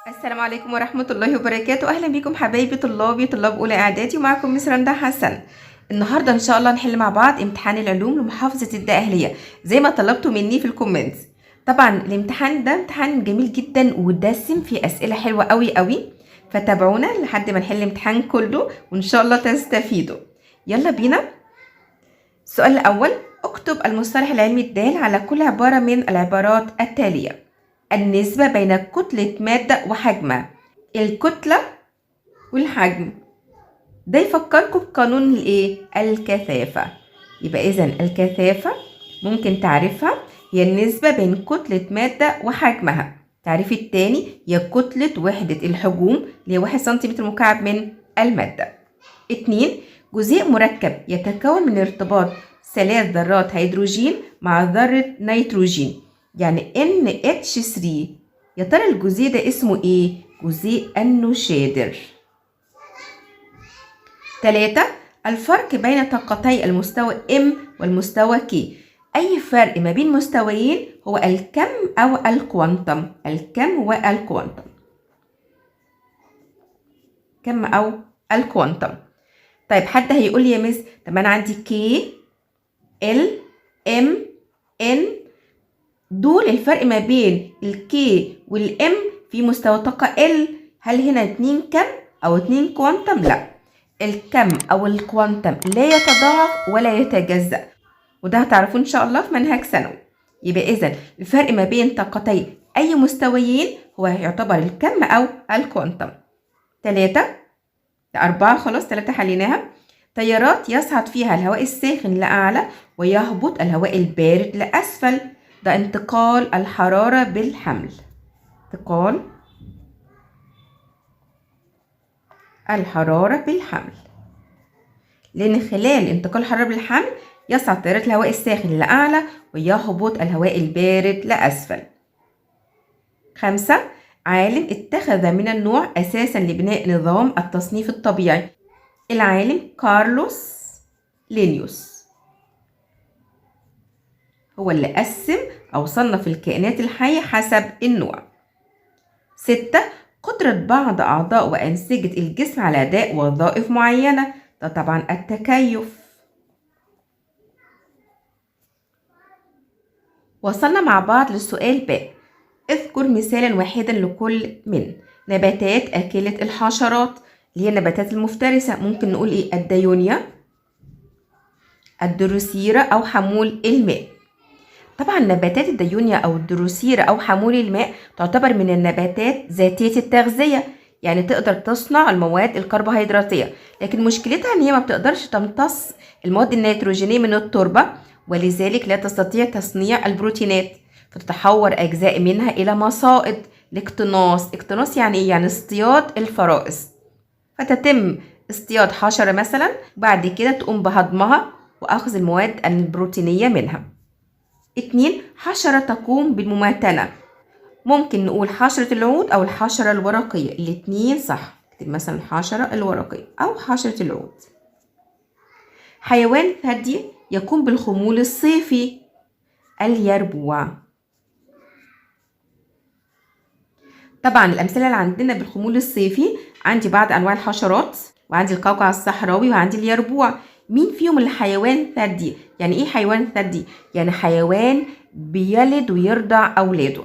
السلام عليكم ورحمة الله وبركاته. أهلا بكم حبايبي طلاب أولى إعدادي، ومعكم مس رندا حسن. النهاردة إن شاء الله نحل مع بعض امتحان العلوم لمحافظة الدقهلية زي ما طلبتوا مني في الكومنتس. طبعا الامتحان ده امتحان جميل جدا ودسم فيه أسئلة حلوة قوي قوي، فتابعونا لحد ما نحل الامتحان كله وإن شاء الله تستفيدوا. يلا بينا. السؤال الأول: اكتب المصطلح العلمي الدال على كل عبارة من العبارات التالية. النسبة بين كتلة مادة وحجمها. الكتلة والحجم ده يفكركم بقانون الايه؟ الكثافة. يبقى اذا الكثافة ممكن تعرفها هي النسبة بين كتلة مادة وحجمها. تعريف التاني هي كتلة وحدة الحجوم اللي هي 1 سنتيمتر مكعب من المادة. 2. جزيء مركب يتكون من ارتباط 3 ذرات هيدروجين مع ذرة نيتروجين، يعني NH3. يا ترى الجزيء ده اسمه ايه؟ جزيء النشادر. 3. الفرق بين طاقتي المستوى M والمستوى K. أي فرق ما بين مستويين هو الكم أو الكوانتم. الكم والكوانتم. كم أو الكوانتم. طيب حد هيقول لي يا مس، طب أنا عندي K L M N، دول الفرق ما بين ال K وال M في مستوى طاقة L. هل هنا 2 كم أو 2 كوانتم؟ لا، الكم أو الكوانتم لا يتضاعف ولا يتجزأ، وده هتعرفوه إن شاء الله في منهج ثانوي. يبقى إذن الفرق ما بين طاقتي أي مستويين هو يعتبر الكم أو الكوانتم. 4 خلاص، 3 حليناها. تيارات يصعد فيها الهواء الساخن لأعلى ويهبط الهواء البارد لأسفل، ده انتقال الحرارة بالحمل. انتقال الحرارة بالحمل، لأن خلال انتقال الحرارة بالحمل يصعد تيارات الهواء الساخن لأعلى ويهبط الهواء البارد لأسفل. 5. عالم اتخذ من النوع أساسا لبناء نظام التصنيف الطبيعي. العالم كارلوس لينيوس هو اللي قسم أو صنف الكائنات الحية حسب النوع. 6. قدرة بعض أعضاء وأنسجة الجسم على أداء وظائف معينة، ده طبعا التكيف. وصلنا مع بعض للسؤال ب. اذكر مثالا واحدا لكل من نباتات أكلة الحشرات اللي هي النباتات المفترسة. ممكن نقول إيه؟ الديونيا، الدروسيرة أو حمول الماء. طبعا نباتات الديونيا أو الدروسيرة أو حمول الماء تعتبر من النباتات ذاتية التغذية، يعني تقدر تصنع المواد الكربوهيدراتية، لكن مشكلتها إن هي ما بتقدرش تمتص المواد النيتروجينية من التربة، ولذلك لا تستطيع تصنيع البروتينات، فتتحور أجزاء منها إلى مصائد لاقتناص. اقتناص يعني إيه؟ يعني اصطياد الفرائس. فتتم اصطياد حشرة مثلا، بعد كده تقوم بهضمها وأخذ المواد البروتينية منها. 2. حشرة تقوم بالمماتنة. ممكن نقول حشرة العود أو الحشرة الورقية، الاتنين صح. اكتب مثلا الحشرة الورقية أو حشرة العود. حيوان ثدي يقوم بالخمول الصيفي. اليربوع. طبعا الأمثلة اللي عندنا بالخمول الصيفي عندي بعض أنواع الحشرات، وعندي القوقع الصحراوي، وعندي اليربوع. مين فيهم الحيوان ثدي؟ يعني إيه حيوان ثدي؟ يعني حيوان بيلد ويرضع أولاده.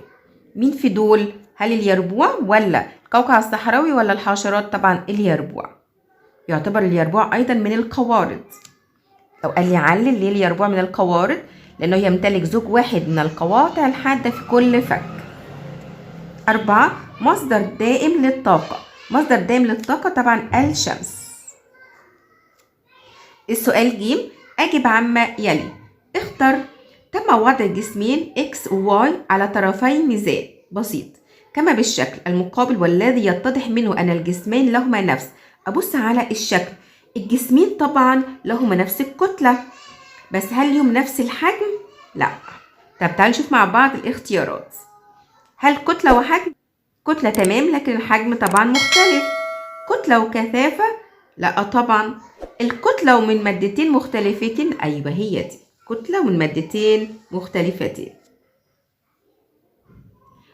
مين في دول؟ هل اليربوع ولا القوقع الصحراوي ولا الحشرات؟ طبعا اليربوع. يعتبر اليربوع أيضا من القوارض. لو قال لي علل ليه اليربوع من القوارض؟ لأنه يمتلك زوج واحد من القواطع الحادة في كل فك. 4. مصدر دائم للطاقة. مصدر دائم للطاقة طبعا الشمس. السؤال ج. أجب عما يلي. اختر. تم وضع جسمين X و Y على طرفي ميزان بسيط كما بالشكل المقابل والذي يتضح منه أن الجسمين لهما نفس. أبص على الشكل، الجسمين طبعا لهما نفس الكتلة، بس هل لهم نفس الحجم؟ لا. طب تعالوا نشوف مع بعض الاختيارات. هل كتلة وحجم؟ كتلة تمام، لكن الحجم طبعا مختلف. كتلة وكثافة؟ لا طبعا. الكتلة ومن مادتين مختلفتين، أيوة هي دي كتلة ومن مادتين مختلفتين،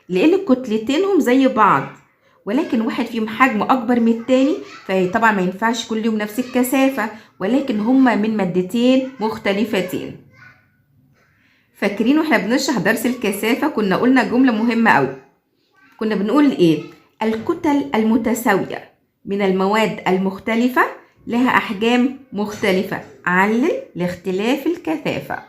لأن الكتلتين هم زي بعض ولكن واحد فيهم حجمه أكبر من التاني، فطبعا ما ينفعش كل يوم نفس الكثافة، ولكن هما من مادتين مختلفتين. فاكرين واحنا بنشرح درس الكثافة كنا قلنا جملة مهمة أوي، كنا بنقول إيه؟ الكتل المتساوية من المواد المختلفة لها أحجام مختلفة، علل لاختلاف الكثافة.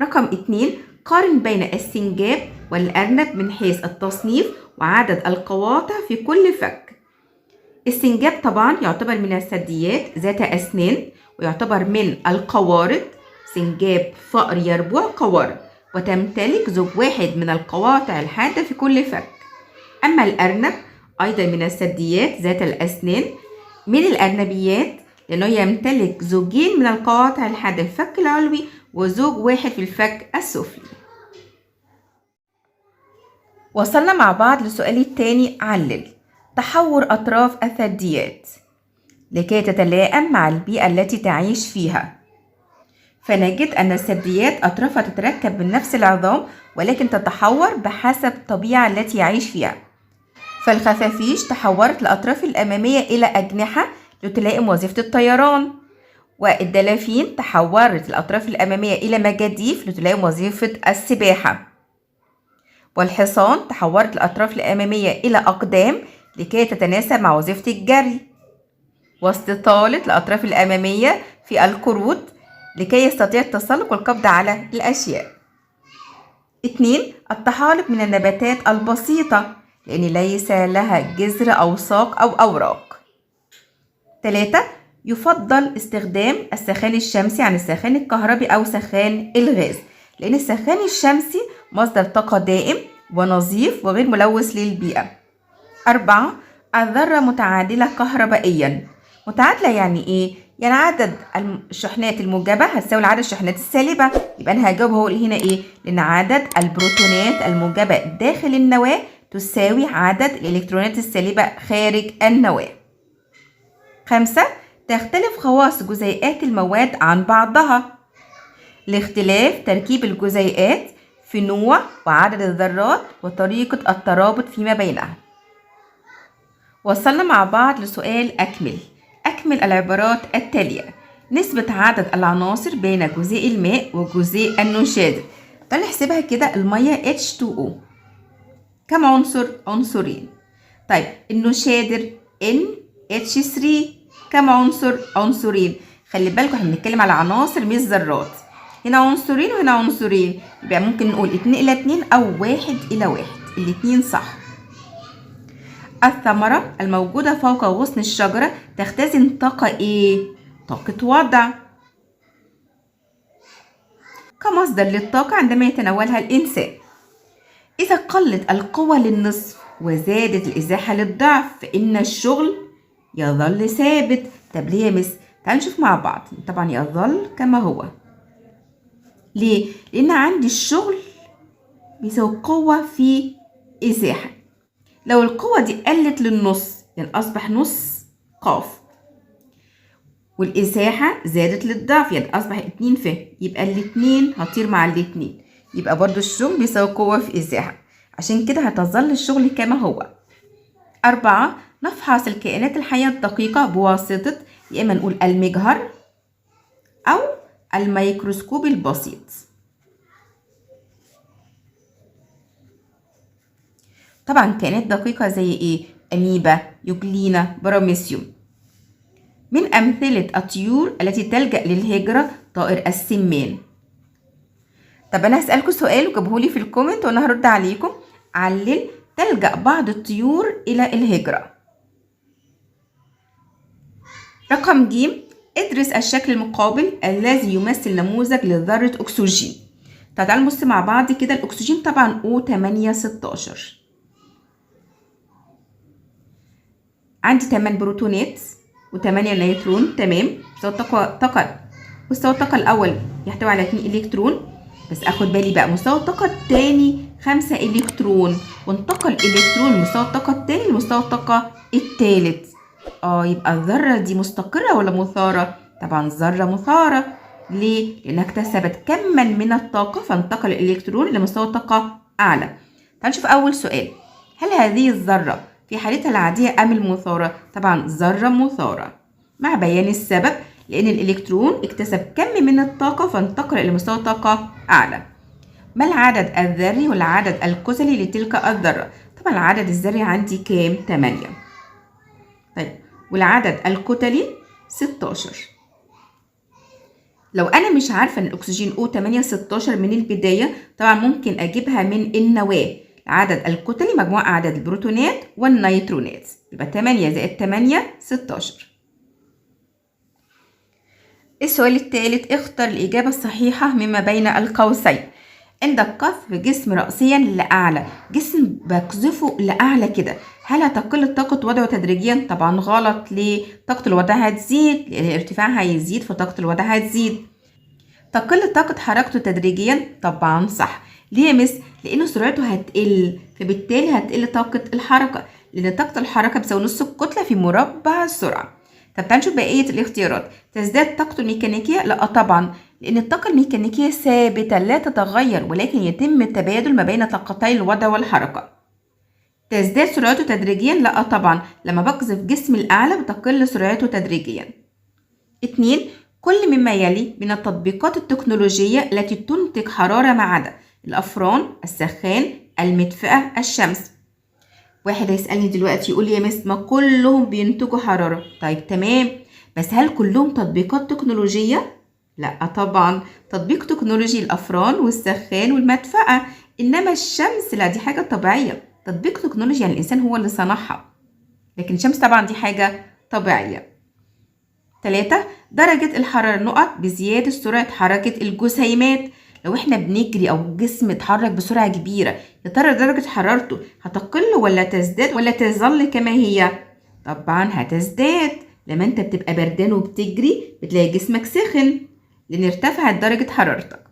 رقم 2، قارن بين السنجاب والأرنب من حيث التصنيف وعدد القواطع في كل فك. السنجاب طبعا يعتبر من الثدييات ذات أسنان، ويعتبر من القوارض، سنجاب فأر يربوع قوارض، وتمتلك زوج واحد من القواطع الحادة في كل فك. أما الأرنب أيضا من الثدييات ذات الأسنان، من الأرنبيات لأنه يمتلك زوجين من القواطع الحادة في الفك العلوي وزوج واحد في الفك السفلي. وصلنا مع بعض للسؤال الثاني، علل تحور أطراف الثدييات لكي تتلائم مع البيئة التي تعيش فيها. فنجد أن الثدييات أطرافها تتركب من نفس العظام، ولكن تتحور بحسب الطبيعة التي يعيش فيها. فالخفافيش تحورت الأطراف الأمامية إلى أجنحة لتلائم وظيفة الطيران، والدلافين تحورت الأطراف الأمامية إلى مجاديف لتلائم وظيفة السباحة، والحصان تحورت الأطراف الأمامية إلى أقدام لكي تتناسب مع وظيفة الجري، واستطالت الأطراف الأمامية في القرود لكي يستطيع التسلق والقبض على الأشياء. 2، الطحالب من النباتات البسيطة لأن ليس لها جذر أو ساق أو أوراق. 3، يفضل استخدام السخان الشمسي عن السخان الكهربي أو سخان الغاز، لأن السخان الشمسي مصدر طاقة دائم ونظيف وغير ملوث للبيئة. 4، الذرة متعادلة كهربائيا. متعادلة يعني إيه؟ يعني عدد الشحنات الموجبة هتساوي عدد الشحنات السالبة، يبقى أنا هجاوب هو هنا إيه؟ لأن عدد البروتونات الموجبة داخل النواة تساوي عدد الإلكترونات السالبة خارج النواة. 5، تختلف خواص جزيئات المواد عن بعضها لاختلاف تركيب الجزيئات في نوع وعدد الذرات وطريقة الترابط فيما بينها. وصلنا مع بعض لسؤال أكمل العبارات التالية. نسبة عدد العناصر بين جزيء الماء وجزيء النشادر. تعالى نحسبها كده. المية H2O كم عنصر؟ عنصرين. طيب النشادر NH3 كم عنصر؟ عنصرين. خلي بالكم احنا بنتكلم على عناصر مش ذرات، هنا عنصرين وهنا عنصرين، يبقى ممكن نقول 2/2 أو 1/1، الاتنين صح. الثمرة الموجودة فوق غصن الشجرة تختزن طاقة إيه؟ طاقة وضع كمصدر للطاقة عندما يتناولها الإنسان. إذا قلت القوة للنصف وزادت الإزاحة للضعف فإن الشغل يظل ثابت. طب ليه يا مس؟ تعالوا نشوف مع بعض. طبعا يظل كما هو. ليه؟ لأن عندي الشغل بيساوي قوة في إزاحة. لو القوة دي قلت للنص يعني أصبح نص قاف، والإزاحة زادت للضعف يعني أصبح 2 ف، يبقى الاتنين هطير مع الاتنين، يبقى برضو الشغل بيساوي قوة في إزاحة، عشان كده هتظل الشغل كما هو. 4، نفحص الكائنات الحية الدقيقة بواسطة يا إما نقول المجهر أو الميكروسكوب البسيط. طبعا كائنات دقيقة زي إيه؟ أميبا، يوجلينا، براميسيوم. من أمثلة الطيور التي تلجأ للهجرة طائر السمان. طب أنا هسألكم سؤال وجابهولي في الكومنت وأنا هرد عليكم. علل تلجأ بعض الطيور إلى الهجرة. رقم ج، ادرس الشكل المقابل الذي يمثل نموذج لذرة أكسجين. طب تعالوا نبص مع بعض كده. الأكسجين طبعا O816، عندي 8 بروتونات و8 نيوترون. تمام. مستوى الطاقة الأول يحتوي على 2 إلكترون، بس أخد بالي بقى مستوى الطاقة الثاني 5 إلكترون، وانتقل إلكترون من مستوى الطاقة الثاني لمستوى الطاقة الثالث. يبقى الذرة دي مستقرة ولا مثارة؟ طبعا ذرة مثارة. ليه؟ لأنها اكتسبت كما من الطاقة فانتقل الإلكترون لمستوى طاقة أعلى. تعالوا نشوف أول سؤال. هل هذه الذرة في حالتها العادية أم المثارة؟ طبعا ذرة مثارة. مع بيان السبب، لأن الإلكترون اكتسب كم من الطاقة فانتقل إلى مستوى طاقة أعلى. ما العدد الذري والعدد الكتلي لتلك الذرة؟ طبعا العدد الذري عندي كام؟ 8. طيب والعدد الكتلي 16. لو أنا مش عارفة إن الأكسجين O8 16 من البداية، طبعا ممكن أجيبها من النواة. العدد الكتلي مجموع أعداد البروتونات والنيوترونات، يبقى 8 زائد 8 16. السؤال الثالث، اختر الإجابة الصحيحة مما بين القوسين. عند قذف جسم رأسيا لأعلى، جسم بقذفه لأعلى كده، هل هتقل طاقة وضعه تدريجيا؟ طبعا غلط. ليه؟ طاقة الوضع هتزيد لأن الارتفاع هيزيد فطاقة الوضع هتزيد. تقل طاقة حركته تدريجيا؟ طبعا صح. ليه يا مس؟ لأن سرعته هتقل، فبالتالي هتقل طاقة الحركة، لأن طاقة الحركة بتساوي نص الكتلة في مربع السرعة. طب تعالوا نشوف بقية الاختيارات. تزداد طاقته الميكانيكية؟ لا طبعا، لأن الطاقة الميكانيكية ثابتة لا تتغير، ولكن يتم التبادل ما بين طاقتي الوضع والحركة. تزداد سرعته تدريجيا؟ لا طبعا، لما بقذف جسم الأعلى بتقل سرعته تدريجيا. 2. كل مما يلي من التطبيقات التكنولوجية التي تنتج حرارة ما عدا الأفران، السخان، المدفأة، الشمس. واحد هيسألني دلوقتي يقول لي يا مس ما كلهم بينتجوا حرارة. طيب تمام، بس هل كلهم تطبيقات تكنولوجية؟ لا طبعا، تطبيق تكنولوجي الأفران والسخان والمدفأة، إنما الشمس لا، دي حاجة طبيعية. تطبيق تكنولوجي يعني الإنسان هو اللي صنعها، لكن الشمس طبعا دي حاجة طبيعية. 3. درجة الحرارة نقط بزيادة سرعة حركة الجسيمات. لو احنا بنجري او جسم اتحرك بسرعة كبيرة، يا ترى درجة حرارته هتقل ولا تزداد ولا تظل كما هي؟ طبعا هتزداد. لما انت بتبقى بردان وبتجري بتلاقي جسمك سخن لان ارتفعت درجة حرارتك.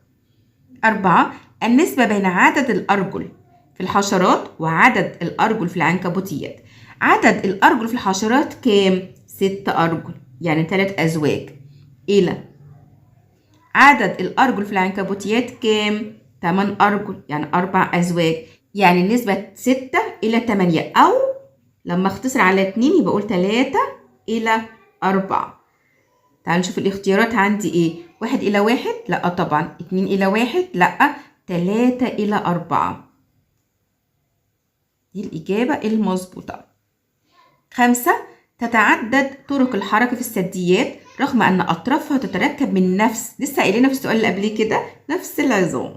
4. النسبة بين عدد الأرجل في الحشرات وعدد الأرجل في العنكبوتيات. عدد الأرجل في الحشرات كام؟ 6 أرجل، يعني 3 أزواج، إلى عدد الأرجل في العنكبوتيات كام؟ 8 أرجل، يعني 4 أزواج، يعني النسبة 6 إلى 8، أو لما اختصر على 2 يبقى أقول 3 إلى 4. تعالوا نشوف الاختيارات عندي إيه. 1 إلى 1 لأ طبعا، 2 إلى 1 لأ، 3 إلى 4. دي الإجابة المظبوطة. 5. تتعدد طرق الحركة في الثدييات رغم أن أطرافها تتركب من نفس، لسه قايلينها في السؤال اللي قبل كده، نفس العظام.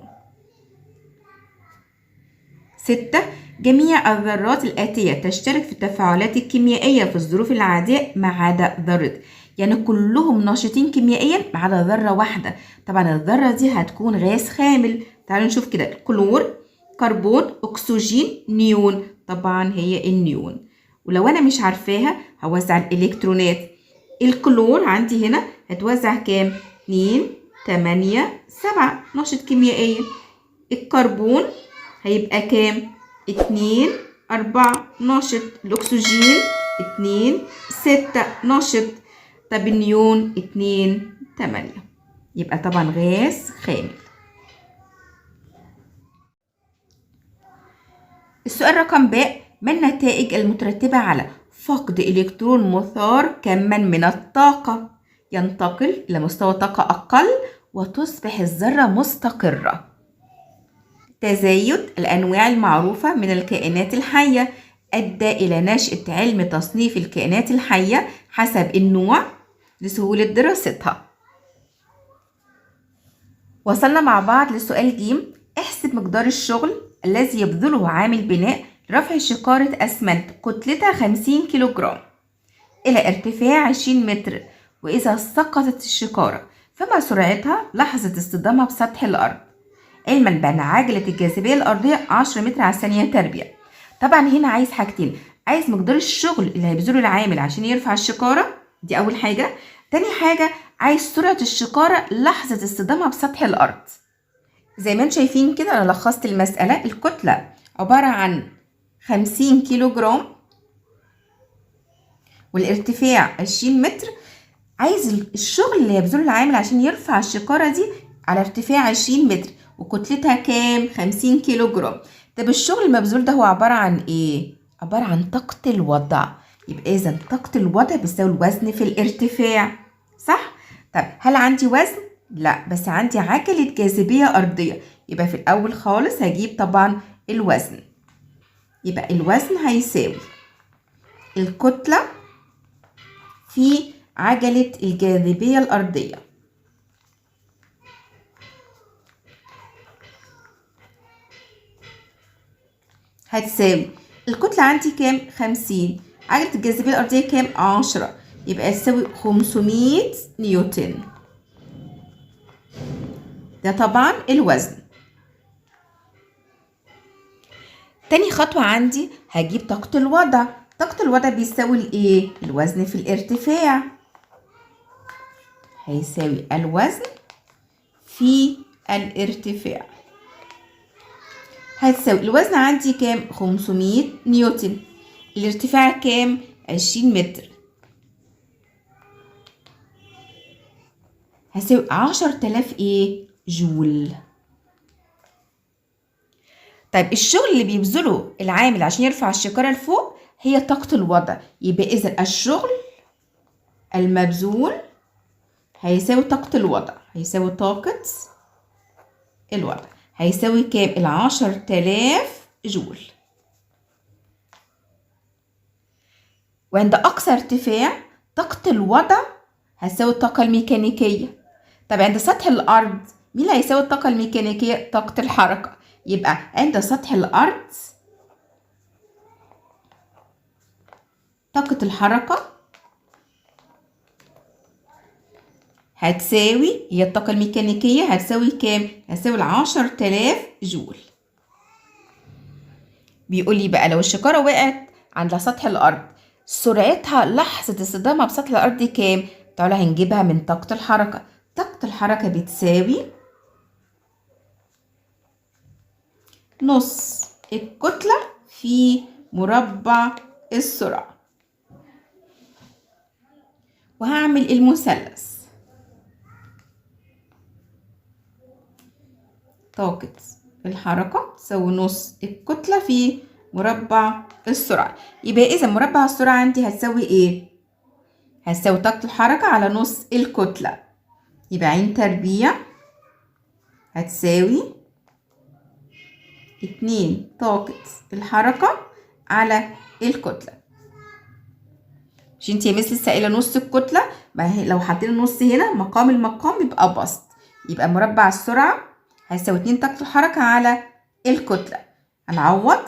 6. جميع الذرات الآتية تشترك في التفاعلات الكيميائية في الظروف العادية ما عدا ذرة، يعني كلهم نشطين كيميائيا ما عدا ذرة واحدة. طبعا الذرة دي هتكون غاز خامل. تعالوا نشوف كده، كلور، كربون، أكسجين، نيون. طبعا هي النيون. ولو أنا مش عارفاها هوزع الإلكترونات. الكلور عندي هنا هتوزع كام؟ 2 8 7 نشط كيميائيا. الكربون هيبقى كام؟ 2 4 نشط. الأكسجين 2 6 نشط. طب النيون 2 8، يبقى طبعا غاز خامل. السؤال رقم ب، ما النتائج المترتبة على فقد إلكترون مثار كما من الطاقة؟ ينتقل إلى مستوى طاقة أقل وتصبح الذرة مستقرة. تزايد الأنواع المعروفة من الكائنات الحية أدى إلى نشأة علم تصنيف الكائنات الحية حسب النوع لسهولة دراستها. وصلنا مع بعض لسؤال ج، احسب مقدار الشغل الذي يبذله عامل بناء لرفع شكارة أسمنت كتلتها 50 كيلوغرام إلى ارتفاع 20 متر، وإذا سقطت الشكارة فما سرعتها لحظة اصطدامها بسطح الأرض، علما بأن عجلة الجاذبية الأرضية 10 متر على الثانية تربيع. طبعا هنا عايز حاجتين، عايز مقدار الشغل اللي هيبذله العامل عشان يرفع الشكارة، دي أول حاجة. تاني حاجة عايز سرعة الشكارة لحظة اصطدامها بسطح الأرض. زي ما انتم شايفين كده أنا لخصت المسألة. الكتلة عبارة عن 50 كيلو جرام والارتفاع 20 متر، عايز الشغل اللي هيبذله العامل عشان يرفع الشكارة دي على ارتفاع 20 متر وكتلتها كام؟ 50 كيلو جرام. طب الشغل المبذول ده هو عبارة عن ايه؟ عبارة عن طاقة الوضع. يبقى إذا طاقة الوضع بتساوي الوزن في الارتفاع، صح؟ طب هل عندي وزن؟ لا، بس عندي عجلة جاذبية أرضية. يبقى في الأول خالص هجيب طبعا الوزن. يبقى الوزن هيساوي الكتلة في عجلة الجاذبية الأرضية. هتساوي الكتلة عندي كام؟ 50. عجلة الجاذبية الأرضية كام؟ 10. يبقى تساوي 500 نيوتن. ده طبعا الوزن. تاني خطوة عندي هجيب طاقة الوضع. طاقة الوضع بيساوي الايه؟ الوزن في الارتفاع. هيساوي الوزن في الارتفاع. هتساوي الوزن عندي كام؟ 500 نيوتن. الارتفاع كام؟ 20 متر. هتساوي 10,000 ايه؟ جول. طيب الشغل اللي بيبذله العامل عشان يرفع الشكارة لفوق هي طاقة الوضع. يبقى إذا الشغل المبذول هيساوي طاقة الوضع. هيساوي طاقة الوضع. هيساوي كام؟ 10,000 جول. وعند أقصى ارتفاع طاقة الوضع هتساوي الطاقة الميكانيكية. طب عند سطح الأرض مين اللي هيساوي الطاقة الميكانيكية؟ طاقة الحركة. يبقى عند سطح الأرض طاقة الحركة هتساوي هي الطاقة الميكانيكية هتساوي كام؟ هتساوي 10,000 جول. بيقول لي بقى لو الشكارة وقعت عند سطح الأرض سرعتها لحظة اصطدامها بسطح الأرض دي كام؟ تعالى هنجيبها من طاقة الحركة. طاقة الحركة بتساوي نص الكتلة في مربع السرعة. وهعمل المثلث. طاقة الحركة تساوي نص الكتلة في مربع السرعة. يبقى إذا مربع السرعة عندي هتساوي إيه؟ هتساوي طاقة الحركة على نص الكتلة. يبقى عين تربيع هتساوي 2 طاقة الحركة على الكتلة. مش انتي يا مس لسه قايله نص الكتلة؟ ما هي لو حطينا نص هنا مقام المقام يبقى بسط. يبقى مربع السرعة هيساوي 2 طاقة الحركة على الكتلة. هنعوض.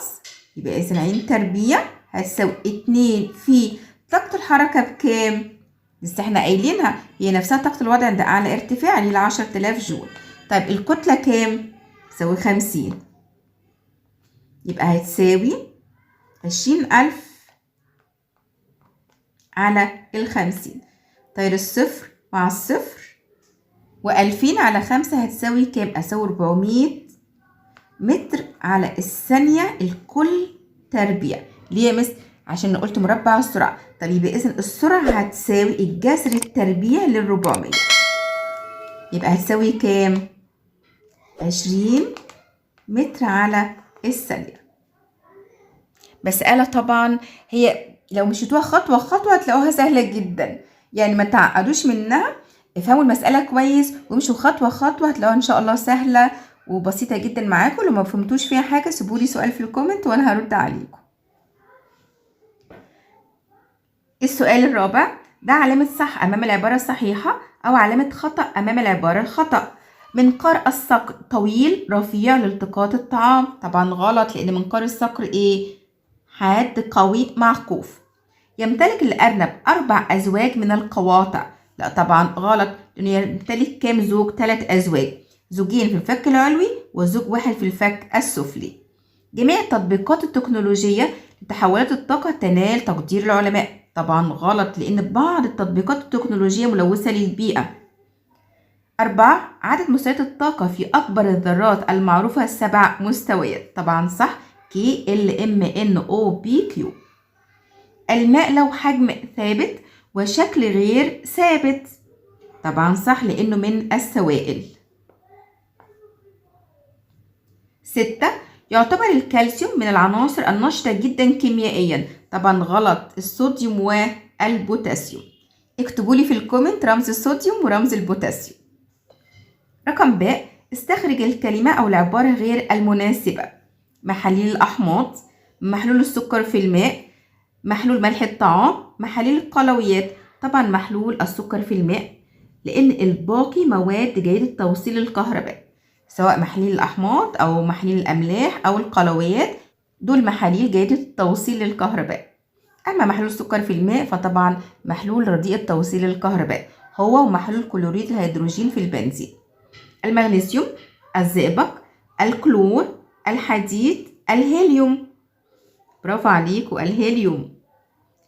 يبقى إذا عين تربيع هتساوي 2 في طاقة الحركة بكام؟ لسه احنا قايلينها هي نفسها طاقة الوضع عند أعلى ارتفاع اللي هي 10,000 جول. طيب الكتلة كام؟ تساوي 50. يبقى هتساوي 20,000 على 50. طيب الصفر مع الصفر و2000 على 5 هتساوي كام؟ هتساوي 400 متر على الثانية الكل تربيع. ليه يا مس؟ عشان قلت مربع السرعة. طب يبقى إذا السرعة هتساوي الجذر التربيع لل400. يبقى هتساوي كام؟ 20 متر على الثانية. مسألة طبعا هي لو مشيتوها خطوة خطوة هتلاقوها سهلة جدا. يعني ما تعقدوش منها. افهموا المسألة كويس وامشوا خطوة خطوة هتلاقوها ان شاء الله سهلة وبسيطة جدا معاكم. لو ما فهمتوش فيها حاجة سيبولي سؤال في الكومنت وانا هرد عليكم. السؤال الرابع ده علامة صح امام العبارة الصحيحة او علامة خطأ امام العبارة الخطأ. منقار الصقر طويل رفيع لالتقاط الطعام. طبعا غلط لان منقار الصقر ايه؟ حاد قوي معقوف. يمتلك الأرنب 4 أزواج من القواطع. لا طبعا غلط لأنه يمتلك كام زوج؟ 3 أزواج. زوجين في الفك العلوي وزوج واحد في الفك السفلي. جميع التطبيقات التكنولوجية لتحولات الطاقة تنال تقدير العلماء. طبعا غلط لأن بعض التطبيقات التكنولوجية ملوثة للبيئة. 4 عدد مستويات الطاقة في أكبر الذرات المعروفة 7 مستويات. طبعا صح. K L M N O P Q. الماء له حجم ثابت وشكل غير ثابت. طبعا صح لأنه من السوائل. 6 يعتبر الكالسيوم من العناصر النشطة جدا كيميائيا. طبعا غلط، الصوديوم والبوتاسيوم. اكتبوا لي في الكومنت رمز الصوديوم ورمز البوتاسيوم. رقم ب، استخرج الكلمة أو العبارة غير المناسبة. محاليل الأحماض، محلول السكر في الماء، محلول ملح الطعام، محاليل القلويات. طبعا محلول السكر في الماء، لأن الباقي مواد جيدة توصيل الكهرباء، سواء محاليل الأحماض أو محاليل الأملاح أو القلويات، دول محاليل جيدة توصيل الكهرباء. أما محلول السكر في الماء فطبعا محلول رديء توصيل الكهرباء، هو ومحلول كلوريد الهيدروجين في البنزين. المغنيسيوم، الزئبق، الكلور، الحديد، الهيليوم. برافو عليكم، الهيليوم،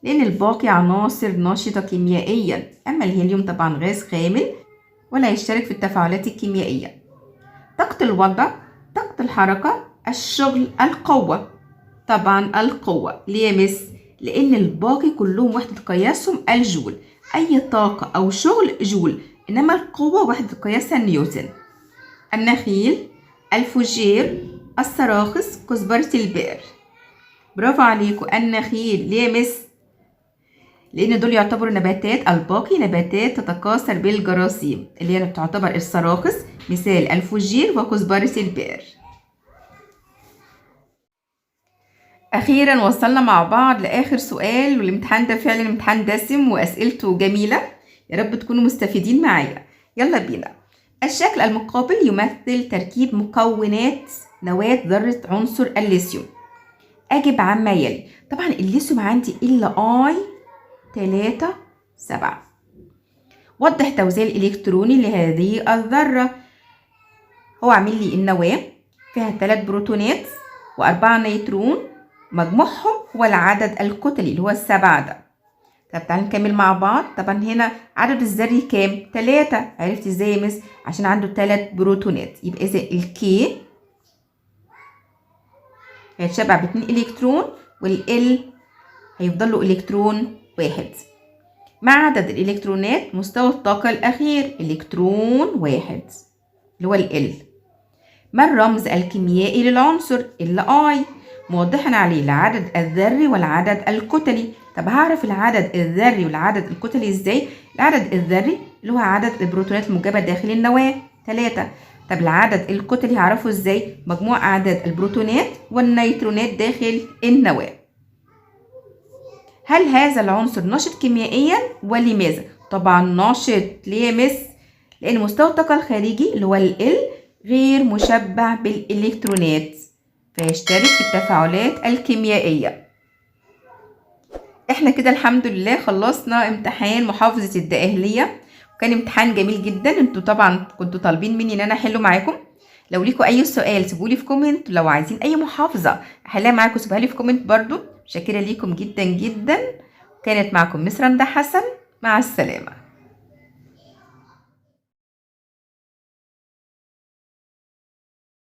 لأن الباقي عناصر نشطة كيميائيا. أما الهيليوم طبعا غاز خامل ولا يشترك في التفاعلات الكيميائية. طاقة الوضع، طاقة الحركة، الشغل، القوة. طبعا القوة. ليه يا مس؟ لأن الباقي كلهم وحدة قياسهم الجول، أي طاقة أو شغل جول، إنما القوة وحدة قياسها نيوتن. النخيل، الفجير، الصراخص، كزبرة البئر. برافو عليكم، النخيل. ليه يا مس؟ لأن دول يعتبروا نباتات، الباقي نباتات تتكاثر بالجراثيم، اللي هي تعتبر الصراخص، مثال الفجير وكزبرة البئر. أخيرا وصلنا مع بعض لآخر سؤال، والامتحان ده فعلا امتحان دسم وأسئلته جميلة، يا رب تكونوا مستفيدين معايا. يلا بينا. الشكل المقابل يمثل تركيب مكونات نواة ذرة عنصر الليثيوم. أجب عما يلي. طبعا الليثيوم عندي Li3 7. وضح توزيع الإلكتروني لهذه الذرة. هو عامل لي النواة فيها 3 بروتونات و4 نيترون، مجموعهم هو العدد الكتلي اللي هو 7 ده. طب تعالى نكمل مع بعض. طبعا هنا عدد الذري كام؟ 3. عرفت ازاي يا مس؟ عشان عنده 3 بروتونات، يبقى اذا الكي هيتشبع ب2 الكترون، والال هيفضل له الكترون 1. مع عدد الالكترونات مستوى الطاقة الأخير الكترون 1 اللي هو ال. ما الرمز الكيميائي للعنصر؟ Li، موضحا عليه العدد الذري والعدد الكتلي. طب هعرف العدد الذري والعدد الكتلي ازاي؟ العدد الذري اللي هو عدد البروتونات الموجبة داخل النواة 3. طب العدد الكتلي هعرفه ازاي؟ مجموع أعداد البروتونات والنيترونات داخل النواة. هل هذا العنصر نشط كيميائيا ولماذا؟ طبعا نشط. ليه يا مس؟ لأن مستوى الطاقة الخارجي اللي هو ال غير مشبع بالإلكترونات، فيشترك في التفاعلات الكيميائية. احنا كده الحمد لله خلصنا امتحان محافظة الدقهلية، وكان امتحان جميل جدا. انتوا طبعا كنتوا طالبين مني ان انا احله معاكم. لو ليكوا اي سؤال سيبولي في كومنت، لو عايزين اي محافظة احلها معاكم سيبوها لي في كومنت برضو. شاكرة ليكم جدا جدا. كانت معكم مس رندا حسن، مع السلامة.